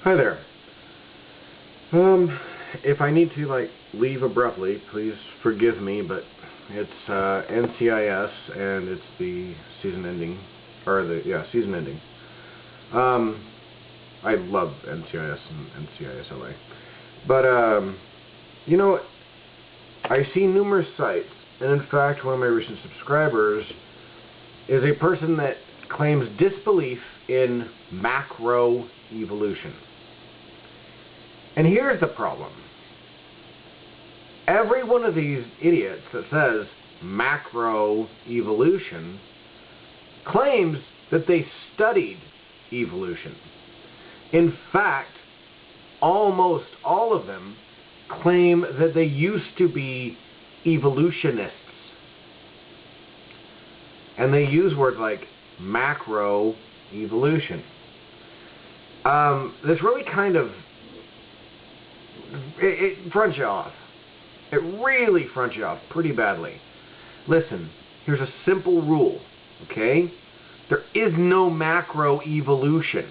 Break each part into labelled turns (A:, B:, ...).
A: Hi there. If I need to leave abruptly, please forgive me, but it's NCIS and it's the season ending, season ending. I love NCIS and NCIS LA, but I see numerous sites, and in fact, one of my recent subscribers is a person that claims disbelief in macro evolution. And here's the problem. Every one of these idiots that says macro evolution claims that they studied evolution. In fact, almost all of them claim that they used to be evolutionists. And they use words like macro evolution. This really kind of it fronts you off. It really fronts you off pretty badly. Listen, here's a simple rule, okay? There is no macro evolution.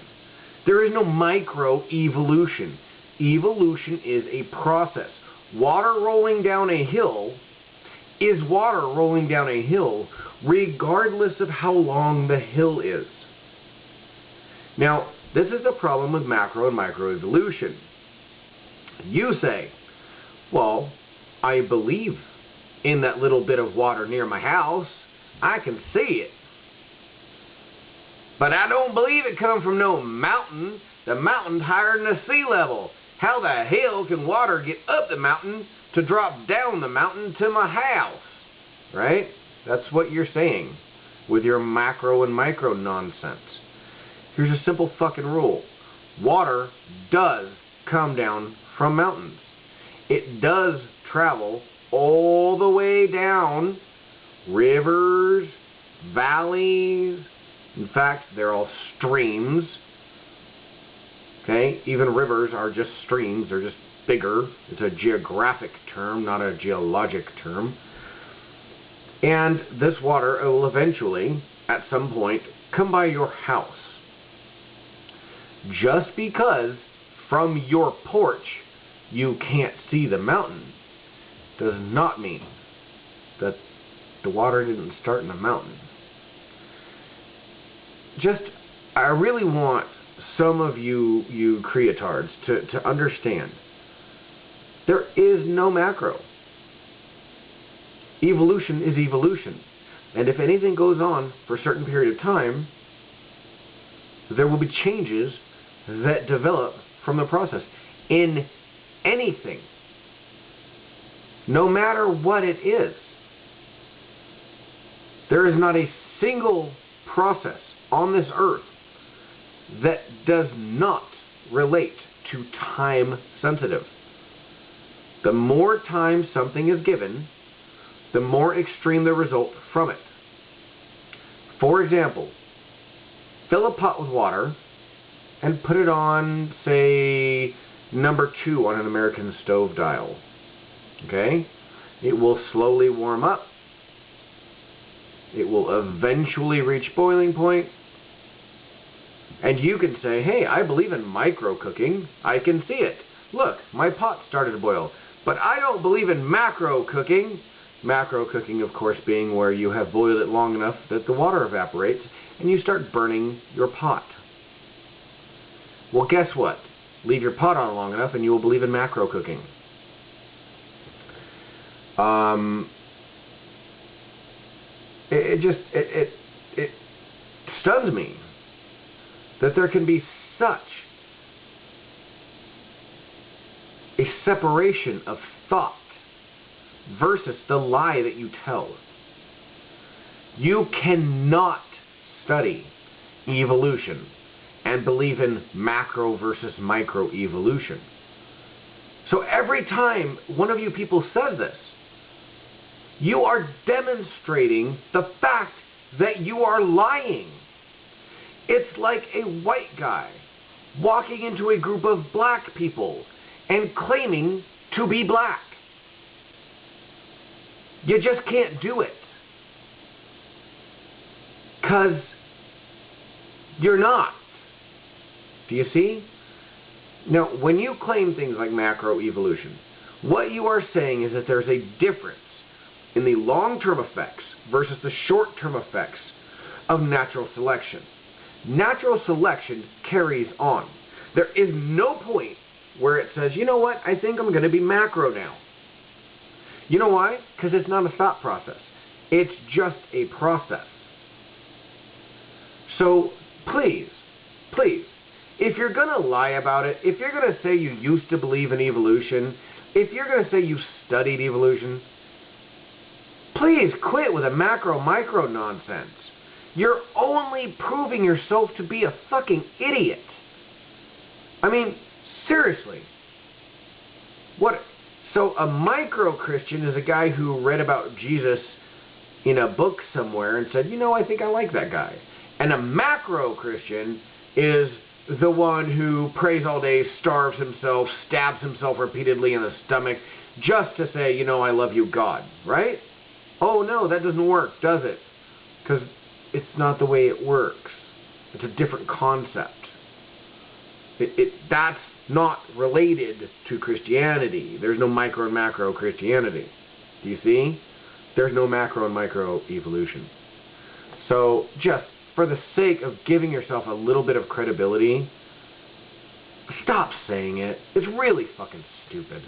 A: There is no micro evolution. Evolution is a process. Water rolling down a hill is water rolling down a hill regardless of how long the hill is. Now, this is the problem with macro and micro evolution. You say, well, I believe in that little bit of water near my house. I can see it. But I don't believe it come from no mountain. The mountain's higher than the sea level. How the hell can water get up the mountain to drop down the mountain to my house? Right? That's what you're saying with your macro and micro nonsense. Here's a simple fucking rule. Water does come down from mountains. It does travel all the way down rivers, valleys. In fact, they're all streams. Okay? Even rivers are just streams. They're just bigger. It's a geographic term, not a geologic term. And this water will eventually, at some point, come by your house. Just because from your porch you can't see the mountain does not mean that the water didn't start in the mountain. I really want some of you creatards to understand there is no macro. Evolution is evolution. And if anything goes on for a certain period of time, there will be changes that develop from the process. In anything, no matter what it is, there is not a single process on this earth that does not relate to time sensitive. The more time something is given, the more extreme the result from it. For example, fill a pot with water and put it on, say, number 2 on an American stove dial. Okay? It will slowly warm up. It will eventually reach boiling point. And you can say, hey, I believe in micro cooking. I can see it. Look, my pot started to boil. But I don't believe in macro cooking. Macro cooking, of course, being where you have boiled it long enough that the water evaporates and you start burning your pot. Well, guess what? Leave your pot on long enough and you will believe in macro cooking. It stuns me that there can be such a separation of thought versus the lie that you tell. You cannot study evolution and believe in macro versus micro evolution. So every time one of you people says this, you are demonstrating the fact that you are lying. It's like a white guy walking into a group of black people and claiming to be black. You just can't do it. 'Cause you're not. Do you see? Now, when you claim things like macroevolution, what you are saying is that there's a difference in the long-term effects versus the short-term effects of natural selection. Natural selection carries on. There is no point where it says, you know what, I think I'm going to be macro now. You know why? Because it's not a thought process. It's just a process. So please, if you're going to lie about it, if you're going to say you used to believe in evolution, if you're going to say you studied evolution, please quit with a macro-micro nonsense. You're only proving yourself to be a fucking idiot. I mean, seriously. What? So a micro-Christian is a guy who read about Jesus in a book somewhere and said, you know, I think I like that guy. And a macro-Christian is the one who prays all day, starves himself, stabs himself repeatedly in the stomach, just to say, you know, I love you, God. Right? Oh, no, that doesn't work, does it? Because it's not the way it works. It's a different concept. That's not related to Christianity. There's no micro and macro Christianity. Do you see? There's no macro and micro evolution. So just for the sake of giving yourself a little bit of credibility, stop saying it. It's really fucking stupid.